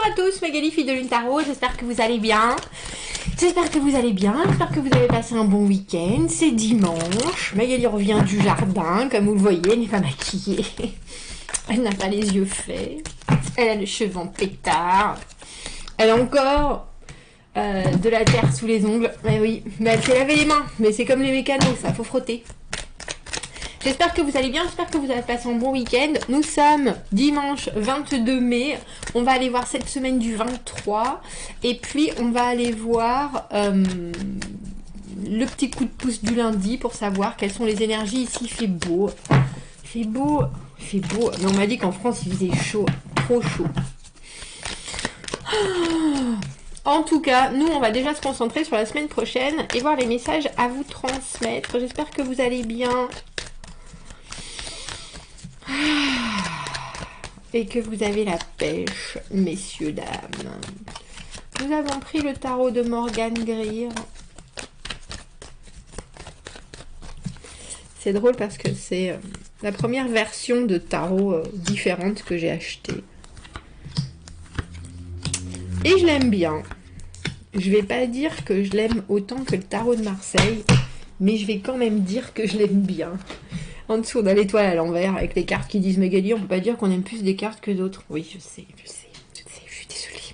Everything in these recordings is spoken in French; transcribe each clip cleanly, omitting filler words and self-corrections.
à tous, Magali, fille de Lune Tarot, j'espère que vous allez bien. J'espère que vous allez bien, j'espère que vous avez passé un bon week-end. C'est dimanche, Magali revient du jardin, comme vous le voyez, elle n'est pas maquillée. Elle n'a pas les yeux faits, elle a le cheveu en pétard. Elle a encore de la terre sous les ongles, mais oui, mais elle s'est lavé les mains, mais c'est comme les mécanos, ça, faut frotter. J'espère que vous allez bien, j'espère que vous avez passé un bon week-end. Nous sommes dimanche 22 mai. On va aller voir cette semaine du 23. Et puis, on va aller voir le petit coup de pouce du lundi pour savoir quelles sont les énergies. Ici, il fait beau. Il fait beau. Il fait beau. Mais on m'a dit qu'en France, il faisait chaud. Trop chaud. En tout cas, nous, on va déjà se concentrer sur la semaine prochaine et voir les messages à vous transmettre. J'espère que vous allez bien. Et que vous avez la pêche, messieurs, dames. Nous avons pris le tarot de Morgane Greer. C'est drôle parce que c'est la première version de tarot différente que j'ai achetée. Et je l'aime bien. Je vais pas dire que je l'aime autant que le tarot de Marseille, mais je vais quand même dire que je l'aime bien. En dessous, on a l'étoile à l'envers avec les cartes qui disent Magali, on peut pas dire qu'on aime plus des cartes que d'autres. Oui, je sais, je suis désolée.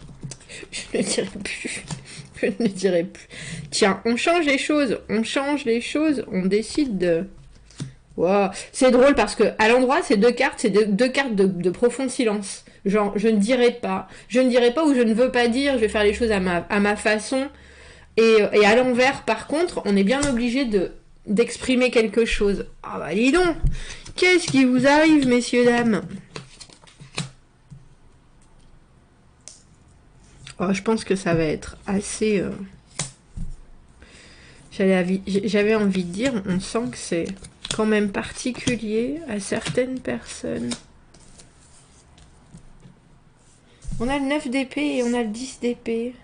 Je ne dirai plus. Je ne dirai plus. Tiens, on change les choses. On décide de... Wow. C'est drôle parce que à l'endroit, ces deux cartes, c'est deux cartes de profond silence. Genre, je ne dirai pas. Je ne dirai pas ou je ne veux pas dire, je vais faire les choses à ma façon. Et à l'envers, par contre, on est bien obligé d'exprimer quelque chose. Ah bah dis donc, qu'est-ce qui vous arrive, messieurs, dames? Oh, je pense que ça va être assez... J'avais envie de dire, on sent que c'est quand même particulier à certaines personnes. On a le 9 d'épée et on a le 10 d'épée.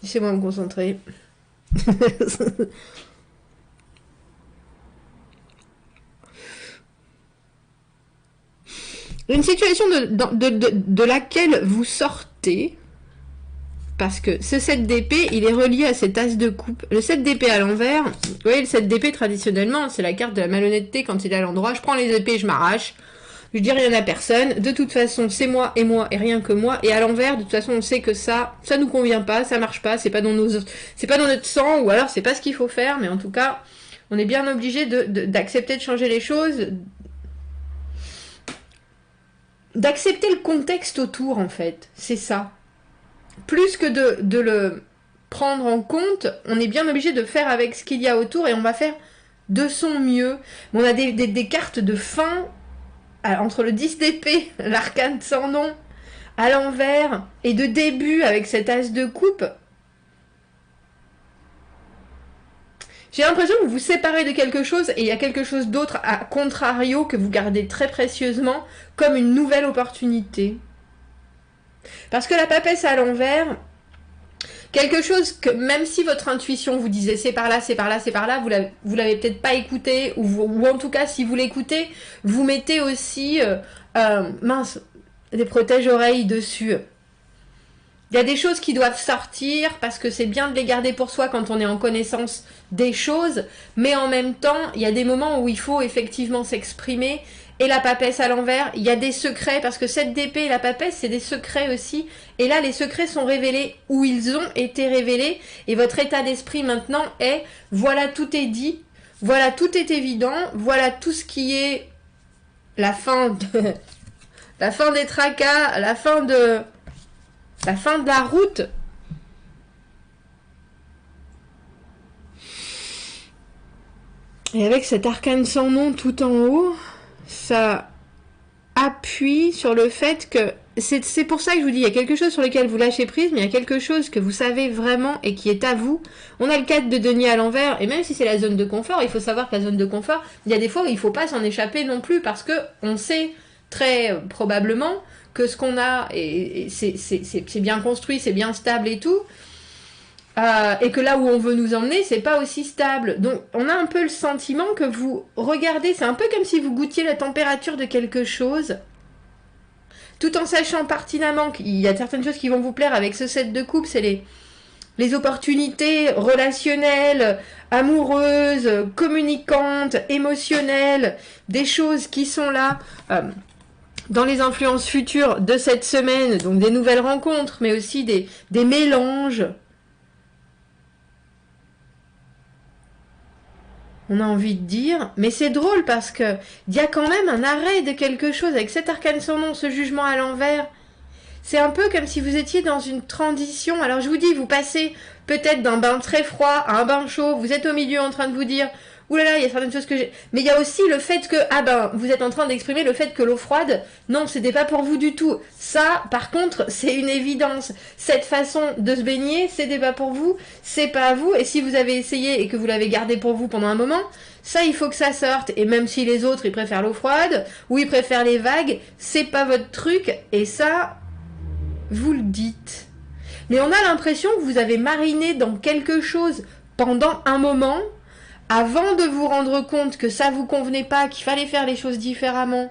Laissez-moi me concentrer. Une situation de laquelle vous sortez, parce que ce 7 d'épée, il est relié à cet as de coupe. Le 7 d'épée à l'envers, vous voyez, le 7 d'épée, traditionnellement, c'est la carte de la malhonnêteté quand il est à l'endroit. Je prends les épées, je m'arrache. Je dis rien à personne. De toute façon, c'est moi et rien que moi. Et à l'envers, de toute façon, on sait que ça nous convient pas, ça marche pas, c'est pas dans notre sang, ou alors c'est pas ce qu'il faut faire. Mais en tout cas, on est bien obligé d'accepter de changer les choses, d'accepter le contexte autour, en fait. C'est ça. Plus que de le prendre en compte, on est bien obligé de faire avec ce qu'il y a autour et on va faire de son mieux. On a des cartes de fin. Entre le 10 d'épée, l'arcane sans nom, à l'envers, et de début avec cet as de coupe, j'ai l'impression que vous vous séparez de quelque chose et il y a quelque chose d'autre à contrario que vous gardez très précieusement comme une nouvelle opportunité. Parce que la papesse à l'envers, quelque chose que même si votre intuition vous disait c'est par là, c'est par là, c'est par là, vous l'avez peut-être pas écouté, ou en tout cas si vous l'écoutez, vous mettez aussi des protège-oreilles dessus. Il y a des choses qui doivent sortir parce que c'est bien de les garder pour soi quand on est en connaissance des choses, mais en même temps, il y a des moments où il faut effectivement s'exprimer. Et la papesse à l'envers, il y a des secrets, parce que cette d'épée et la papesse, c'est des secrets aussi. Et là, les secrets sont révélés où ils ont été révélés. Et votre état d'esprit maintenant est, voilà, tout est dit, voilà, tout est évident, voilà tout ce qui est la fin des tracas, la fin de la route. Et avec cet arcane sans nom tout en haut, ça appuie sur le fait que c'est pour ça que je vous dis, il y a quelque chose sur lequel vous lâchez prise, mais il y a quelque chose que vous savez vraiment et qui est à vous. On a le 4 de denier à l'envers, et même si c'est la zone de confort, il faut savoir que la zone de confort, il y a des fois où il ne faut pas s'en échapper non plus, parce que on sait très probablement que ce qu'on a, et c'est bien construit, c'est bien stable et tout, et que là où on veut nous emmener, c'est pas aussi stable. Donc on a un peu le sentiment que vous regardez, c'est un peu comme si vous goûtiez la température de quelque chose, tout en sachant pertinemment qu'il y a certaines choses qui vont vous plaire avec ce set de coupe, c'est les opportunités relationnelles, amoureuses, communicantes, émotionnelles, des choses qui sont là dans les influences futures de cette semaine, donc des nouvelles rencontres, mais aussi des mélanges. On a envie de dire, mais c'est drôle parce que il y a quand même un arrêt de quelque chose avec cet arcane sans nom, ce jugement à l'envers. C'est un peu comme si vous étiez dans une transition. Alors je vous dis, vous passez peut-être d'un bain très froid à un bain chaud, vous êtes au milieu en train de vous dire ouh là là, il y a certaines choses que j'ai. Mais il y a aussi le fait que, ah ben, vous êtes en train d'exprimer le fait que l'eau froide, non, c'était pas pour vous du tout. Ça, par contre, c'est une évidence. Cette façon de se baigner, c'était pas pour vous, c'est pas à vous. Et si vous avez essayé et que vous l'avez gardé pour vous pendant un moment, ça, il faut que ça sorte. Et même si les autres, ils préfèrent l'eau froide, ou ils préfèrent les vagues, c'est pas votre truc. Et ça, vous le dites. Mais on a l'impression que vous avez mariné dans quelque chose pendant un moment, avant de vous rendre compte que ça vous convenait pas, qu'il fallait faire les choses différemment,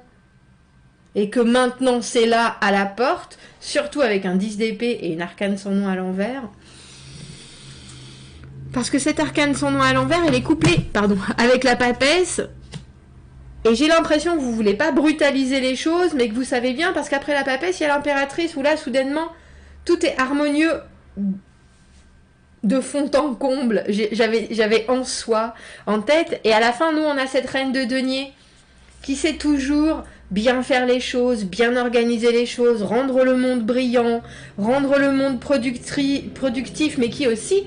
et que maintenant c'est là à la porte, surtout avec un 10 d'épée et une arcane sans nom à l'envers. Parce que cette arcane sans nom à l'envers, elle est couplée, avec la papesse. Et j'ai l'impression que vous voulez pas brutaliser les choses, mais que vous savez bien, parce qu'après la papesse, il y a l'impératrice, où là, soudainement, tout est harmonieux de fond en comble. J'avais en soi, en tête, et à la fin, nous, on a cette reine de denier qui sait toujours bien faire les choses, bien organiser les choses, rendre le monde brillant, rendre le monde productif, mais qui aussi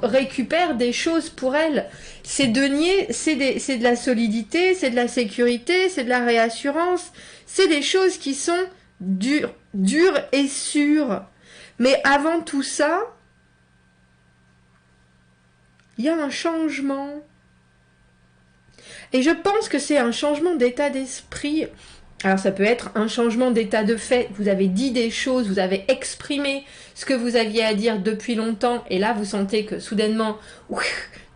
récupère des choses pour elle. Ces deniers, c'est de la solidité, c'est de la sécurité, c'est de la réassurance, c'est des choses qui sont dures et sûres. Mais avant tout ça, il y a un changement. Et je pense que c'est un changement d'état d'esprit. Alors ça peut être un changement d'état de fait. Vous avez dit des choses, vous avez exprimé ce que vous aviez à dire depuis longtemps. Et là, vous sentez que soudainement,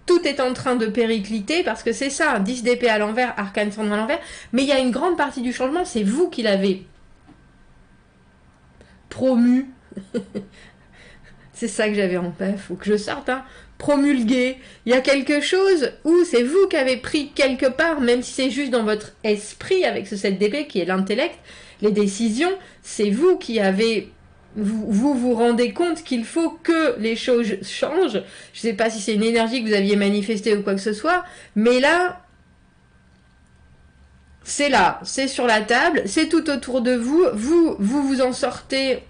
tout est en train de péricliter. Parce que c'est ça, 10 d'épée à l'envers, arcane sans nom à l'envers. Mais il y a une grande partie du changement, c'est vous qui l'avez promu. C'est ça que j'avais en tête, faut que je sorte, hein. Promulguer. Il y a quelque chose où c'est vous qui avez pris quelque part, même si c'est juste dans votre esprit avec ce 7 d'épée qui est l'intellect, les décisions, c'est vous qui avez... Vous rendez compte qu'il faut que les choses changent. Je sais pas si c'est une énergie que vous aviez manifestée ou quoi que ce soit, mais là, c'est sur la table, c'est tout autour de vous, vous en sortez...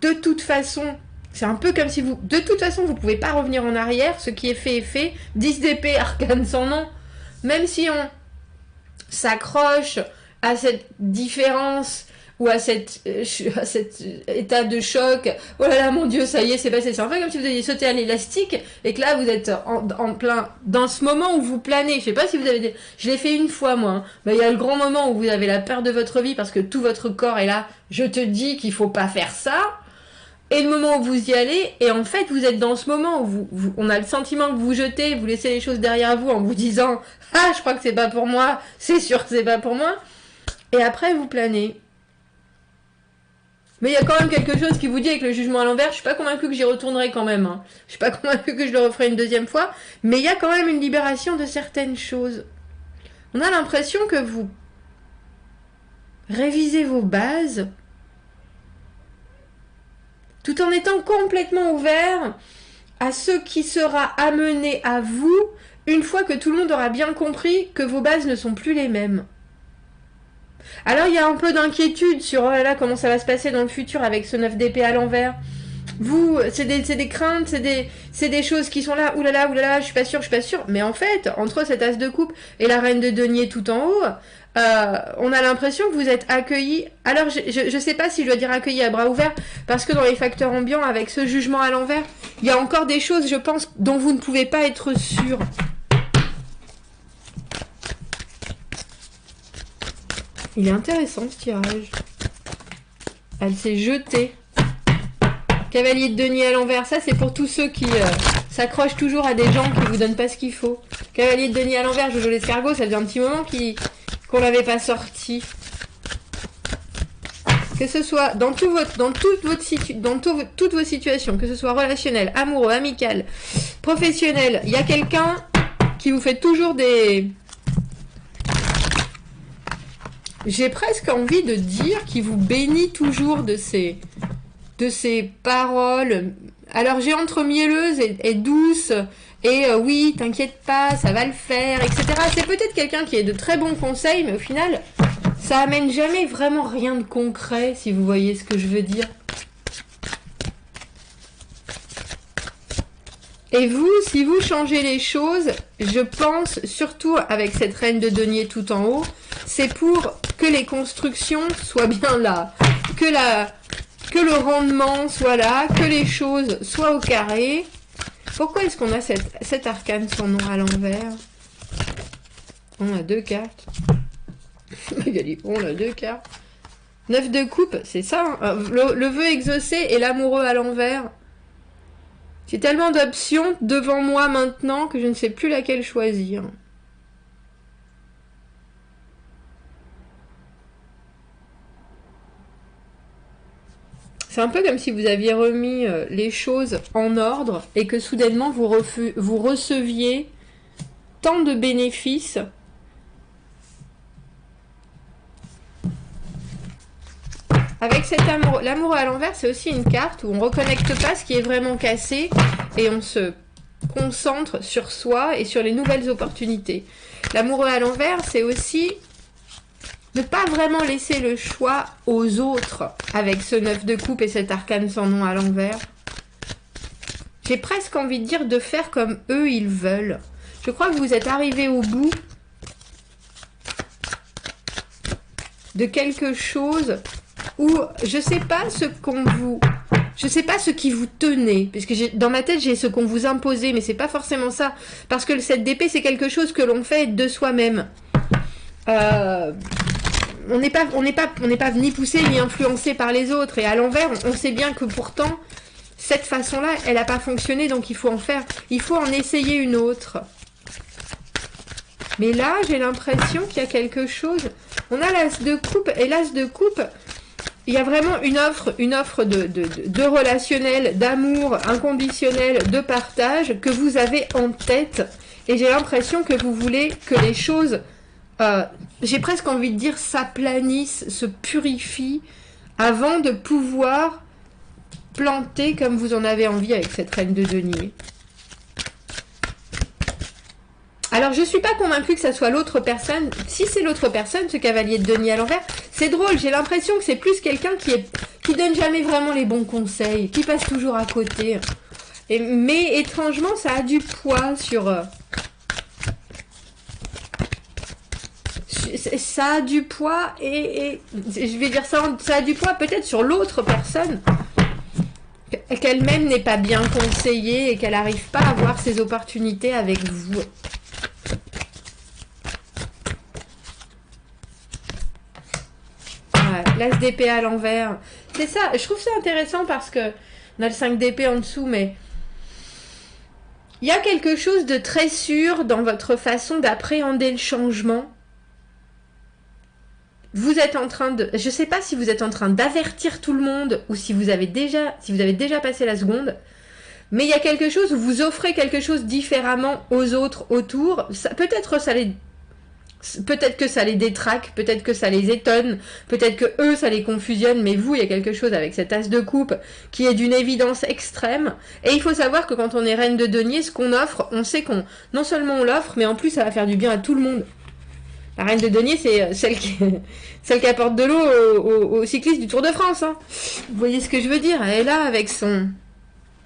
De toute façon, c'est un peu comme si vous... De toute façon, vous pouvez pas revenir en arrière. Ce qui est fait est fait. 10 d'épée, arcane sans nom. Même si on s'accroche à cette différence ou à cet état de choc. Oh là là, mon Dieu, ça y est, c'est passé. C'est un peu comme si vous aviez sauté à l'élastique et que là, vous êtes en plein... Dans ce moment où vous planez. Je sais pas si vous avez... Je l'ai fait une fois, moi. Hein. Mais il y a le grand moment où vous avez la peur de votre vie parce que tout votre corps est là. Je te dis qu'il faut pas faire ça. Et le moment où vous y allez, et en fait, vous êtes dans ce moment où on a le sentiment que vous jetez, vous laissez les choses derrière vous en vous disant « Ah, je crois que c'est pas pour moi, c'est sûr que c'est pas pour moi ». Et après, vous planez. Mais il y a quand même quelque chose qui vous dit avec le jugement à l'envers, je suis pas convaincue que j'y retournerai quand même. Hein. Je suis pas convaincue que je le referai une deuxième fois, mais il y a quand même une libération de certaines choses. On a l'impression que vous révisez vos bases, tout en étant complètement ouvert à ce qui sera amené à vous une fois que tout le monde aura bien compris que vos bases ne sont plus les mêmes. Alors il y a un peu d'inquiétude sur oh là là, comment ça va se passer dans le futur avec ce 9 d'épée à l'envers. Vous, c'est des craintes, c'est des choses qui sont là, oulala, je suis pas sûre. Mais en fait, entre cet as de coupe et la reine de denier tout en haut, on a l'impression que vous êtes accueillis. Alors, je sais pas si je dois dire accueillis à bras ouverts, parce que dans les facteurs ambiants, avec ce jugement à l'envers, il y a encore des choses, je pense, dont vous ne pouvez pas être sûr. Il est intéressant ce tirage. Elle s'est jetée. Cavalier de denier à l'envers, ça c'est pour tous ceux qui s'accrochent toujours à des gens qui vous donnent pas ce qu'il faut. Cavalier de denier à l'envers, Jojo l'escargot, ça faisait un petit moment qu'on l'avait pas sorti. Que ce soit dans toutes vos situations, que ce soit relationnel, amoureux, amical, professionnel, il y a quelqu'un qui vous fait toujours des... J'ai presque envie de dire qu'il vous bénit toujours de ces paroles. Alors j'ai entre mielleuse et douce, et oui, t'inquiète pas, ça va le faire, etc. C'est peut-être quelqu'un qui est de très bons conseils, mais au final, ça amène jamais vraiment rien de concret, si vous voyez ce que je veux dire. Et vous, si vous changez les choses, je pense, surtout avec cette reine de denier tout en haut, c'est pour que les constructions soient bien là, que le rendement soit là, que les choses soient au carré. Pourquoi est-ce qu'on a cet arcane sans nom à l'envers? On a 2 cartes. On a 2 cartes. 9 de coupe, c'est ça. Hein, le vœu exaucé et l'amoureux à l'envers. J'ai tellement d'options devant moi maintenant que je ne sais plus laquelle choisir. C'est un peu comme si vous aviez remis les choses en ordre et que soudainement vous receviez tant de bénéfices. Avec cet amour, l'amour à l'envers, c'est aussi une carte où on ne reconnecte pas ce qui est vraiment cassé et on se concentre sur soi et sur les nouvelles opportunités. L'amoureux à l'envers, c'est aussi ne pas vraiment laisser le choix aux autres avec ce 9 de coupe et cet arcane sans nom à l'envers. J'ai presque envie de dire de faire comme eux ils veulent. Je crois que vous êtes arrivé au bout de quelque chose où je sais pas ce qui vous tenait, parce que dans ma tête j'ai ce qu'on vous imposait, mais c'est pas forcément ça, parce que le 7 d'épée c'est quelque chose que l'on fait de soi-même. On n'est pas ni poussé ni influencé par les autres, et à l'envers on sait bien que pourtant cette façon-là elle n'a pas fonctionné, donc il faut en essayer une autre. Mais là j'ai l'impression qu'il y a quelque chose. On a l'as de coupe, et l'as de coupe, il y a vraiment une offre de relationnel, d'amour inconditionnel, de partage que vous avez en tête. Et j'ai l'impression que vous voulez que les choses, j'ai presque envie de dire, s'aplanissent, se purifient, avant de pouvoir planter comme vous en avez envie avec cette reine de denier. Alors, je ne suis pas convaincue que ça soit l'autre personne. Si c'est l'autre personne, ce cavalier de denier à l'envers, c'est drôle. J'ai l'impression que c'est plus quelqu'un qui donne jamais vraiment les bons conseils, qui passe toujours à côté. Mais étrangement, ça a du poids sur... ça a du poids et je vais dire ça a du poids peut-être sur l'autre personne, qu'elle-même n'est pas bien conseillée et qu'elle n'arrive pas à voir ses opportunités avec vous. L'as d'épée à l'envers. C'est ça, je trouve ça intéressant parce que on a le 5 d'épée en dessous, mais il y a quelque chose de très sûr dans votre façon d'appréhender le changement. Vous êtes en train de... Je ne sais pas si vous êtes en train d'avertir tout le monde ou si vous avez déjà passé la seconde, mais il y a quelque chose où vous offrez quelque chose différemment aux autres autour. Peut-être que ça les détraque, peut-être que ça les étonne, peut-être que eux ça les confusionne, mais vous, il y a quelque chose avec cet as de coupe qui est d'une évidence extrême. Et il faut savoir que quand on est reine de denier, ce qu'on offre, on sait qu'on, non seulement on l'offre, mais en plus ça va faire du bien à tout le monde. La reine de denier, c'est celle qui apporte de l'eau aux cyclistes du Tour de France. Hein. Vous voyez ce que je veux dire? Elle est là avec son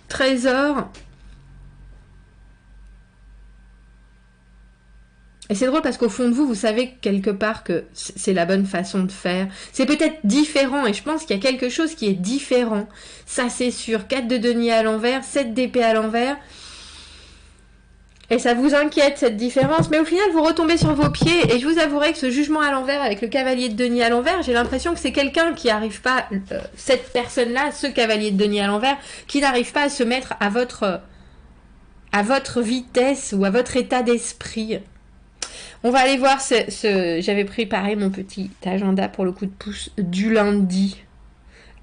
trésor. Et c'est drôle parce qu'au fond de vous, vous savez quelque part que c'est la bonne façon de faire. C'est peut-être différent et je pense qu'il y a quelque chose qui est différent. Ça c'est sûr. 4 de denier à l'envers, 7 d'épée à l'envers. Et ça vous inquiète cette différence. Mais au final, vous retombez sur vos pieds. Et je vous avouerai que ce jugement à l'envers avec le cavalier de denier à l'envers, j'ai l'impression que c'est quelqu'un qui n'arrive pas, cette personne-là, ce cavalier de denier à l'envers, qui n'arrive pas à se mettre à votre vitesse ou à votre état d'esprit. On va aller voir j'avais préparé mon petit agenda pour le coup de pouce du lundi.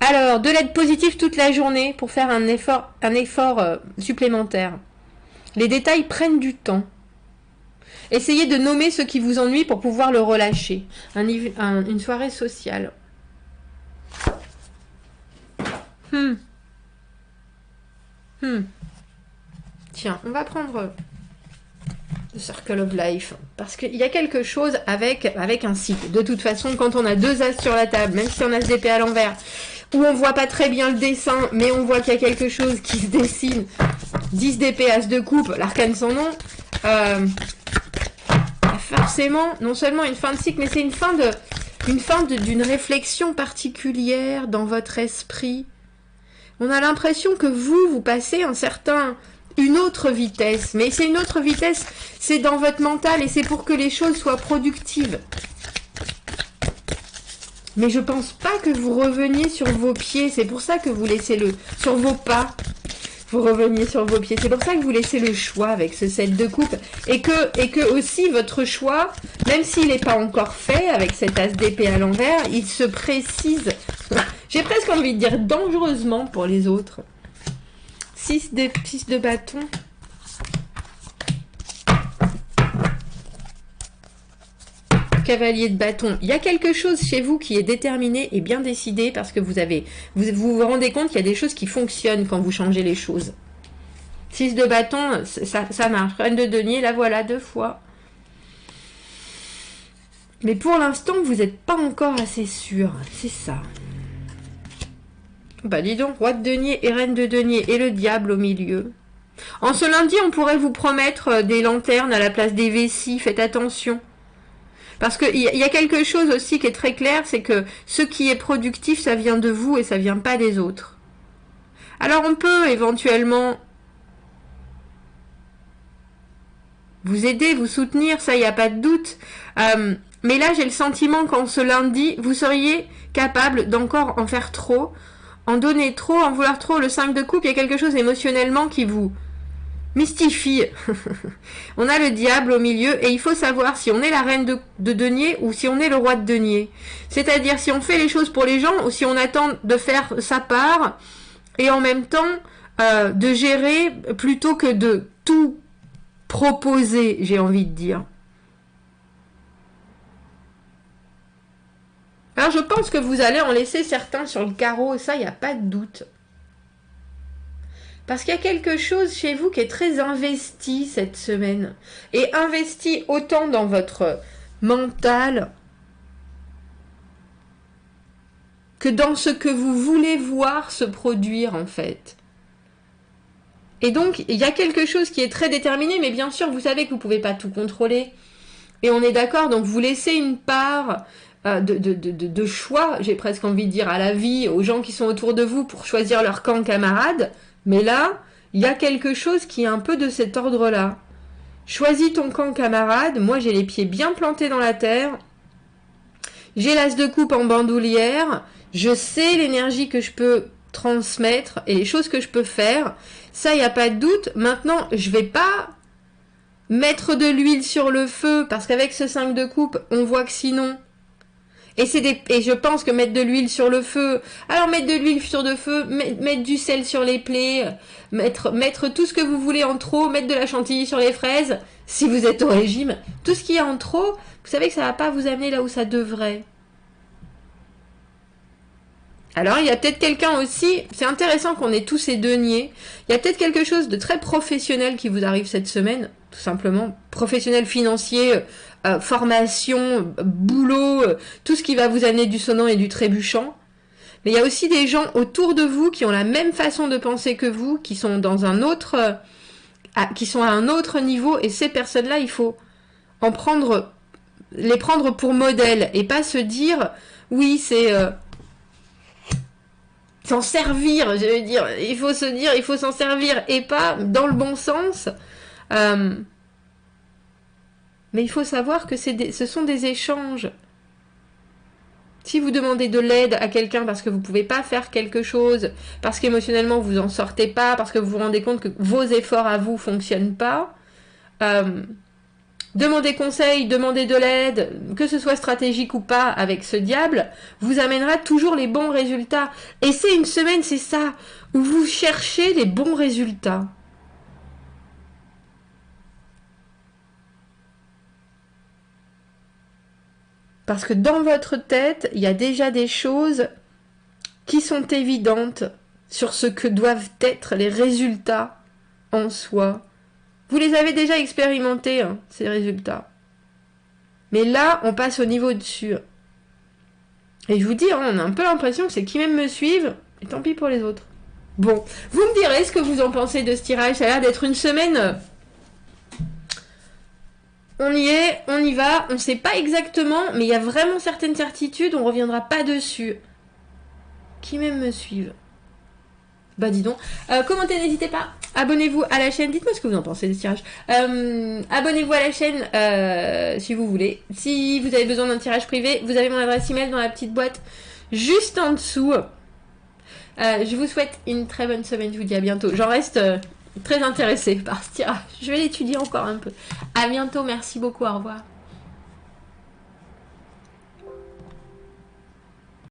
Alors, de l'aide positive toute la journée pour faire un effort supplémentaire. Les détails prennent du temps. Essayez de nommer ce qui vous ennuie pour pouvoir le relâcher. Une soirée sociale. Tiens, on va prendre The Circle of Life. Parce qu'il y a quelque chose avec un cycle. De toute façon, quand on a 2 as sur la table, même si on a ce d'épée à l'envers, où on voit pas très bien le dessin, mais on voit qu'il y a quelque chose qui se dessine. 10 d'épée, as de coupe, l'arcane sans nom. Forcément, non seulement une fin de cycle, mais c'est une fin d'une réflexion particulière dans votre esprit. On a l'impression que vous passez une autre vitesse. Mais c'est une autre vitesse, c'est dans votre mental et c'est pour que les choses soient productives. Mais je pense pas que vous reveniez sur vos pieds. C'est pour ça que vous laissez sur vos pas. Vous reveniez sur vos pieds. C'est pour ça que vous laissez le choix avec ce 7 de coupe. Et que aussi votre choix, même s'il n'est pas encore fait avec cet as d'épée à l'envers, il se précise. J'ai presque envie de dire dangereusement pour les autres. 6 de bâton. Cavalier de bâton. Il y a quelque chose chez vous qui est déterminé et bien décidé parce que vous rendez compte qu'il y a des choses qui fonctionnent quand vous changez les choses. 6 de bâton, ça marche. Reine de denier, la voilà 2 fois. Mais pour l'instant, vous n'êtes pas encore assez sûr. C'est ça. Bah dis donc, roi de denier et reine de denier et le diable au milieu. En ce lundi, on pourrait vous promettre des lanternes à la place des vessies. Faites attention. Parce qu'il y a quelque chose aussi qui est très clair, c'est que ce qui est productif, ça vient de vous et ça vient pas des autres. Alors on peut éventuellement vous aider, vous soutenir, ça, il n'y a pas de doute. Mais là, j'ai le sentiment qu'en ce lundi, vous seriez capable d'encore en faire trop, en donner trop, en vouloir trop. Le 5 de coupe, il y a quelque chose émotionnellement qui vous mystifie. On a le diable au milieu et il faut savoir si on est la reine de denier ou si on est le roi de denier. C'est-à-dire si on fait les choses pour les gens ou si on attend de faire sa part et en même temps de gérer plutôt que de tout proposer, j'ai envie de dire. Alors je pense que vous allez en laisser certains sur le carreau, ça, il n'y a pas de doute. Parce qu'il y a quelque chose chez vous qui est très investi cette semaine. Et investi autant dans votre mental que dans ce que vous voulez voir se produire en fait. Et donc, il y a quelque chose qui est très déterminé, mais bien sûr, vous savez que vous ne pouvez pas tout contrôler. Et on est d'accord, donc vous laissez une part de choix, j'ai presque envie de dire, à la vie, aux gens qui sont autour de vous pour choisir leur camp camarade. Mais là, il y a quelque chose qui est un peu de cet ordre-là. Choisis ton camp camarade. Moi, j'ai les pieds bien plantés dans la terre. J'ai l'as de coupe en bandoulière. Je sais l'énergie que je peux transmettre et les choses que je peux faire. Ça, il n'y a pas de doute. Maintenant, je vais pas mettre de l'huile sur le feu parce qu'avec ce 5 de coupe, on voit que sinon... Et je pense que mettre de l'huile sur le feu, alors mettre de l'huile sur le feu, mettre du sel sur les plaies, mettre tout ce que vous voulez en trop, mettre de la chantilly sur les fraises, si vous êtes au régime, tout ce qu'il y a en trop, vous savez que ça va pas vous amener là où ça devrait. Alors, il y a peut-être quelqu'un aussi, c'est intéressant qu'on ait tous ces deniers, il y a peut-être quelque chose de très professionnel qui vous arrive cette semaine, tout simplement, professionnel financier, formation, boulot, tout ce qui va vous amener du sonnant et du trébuchant. Mais il y a aussi des gens autour de vous qui ont la même façon de penser que vous, qui sont dans un autre, qui sont à un autre niveau, et ces personnes-là, il faut les prendre pour modèle, et pas se dire, oui, c'est... s'en servir, je veux dire, il faut se dire, il faut s'en servir, et pas dans le bon sens. Mais il faut savoir que ce sont des échanges. Si vous demandez de l'aide à quelqu'un parce que vous ne pouvez pas faire quelque chose, parce qu'émotionnellement vous en sortez pas, parce que vous vous rendez compte que vos efforts à vous ne fonctionnent pas, demander conseil, demander de l'aide, que ce soit stratégique ou pas avec ce diable, vous amènera toujours les bons résultats. Et c'est une semaine, c'est ça, où vous cherchez les bons résultats. Parce que dans votre tête, il y a déjà des choses qui sont évidentes sur ce que doivent être les résultats en soi. Vous les avez déjà expérimentés, hein, ces résultats. Mais là, on passe au niveau dessus. Et je vous dis, hein, on a un peu l'impression que c'est qui même me suivent, et tant pis pour les autres. Bon, vous me direz ce que vous en pensez de ce tirage. Ça a l'air d'être une semaine. On y est, on y va, on ne sait pas exactement, mais il y a vraiment certaines certitudes, on ne reviendra pas dessus. Qui même me suivent. Bah dis donc. Commentez, n'hésitez pas. Abonnez-vous à la chaîne. Dites-moi ce que vous en pensez de ce tirage. Abonnez-vous à la chaîne si vous voulez. Si vous avez besoin d'un tirage privé, vous avez mon adresse email dans la petite boîte juste en dessous. Je vous souhaite une très bonne semaine. Je vous dis à bientôt. J'en reste très intéressée par ce tirage. Je vais l'étudier encore un peu. À bientôt. Merci beaucoup. Au revoir.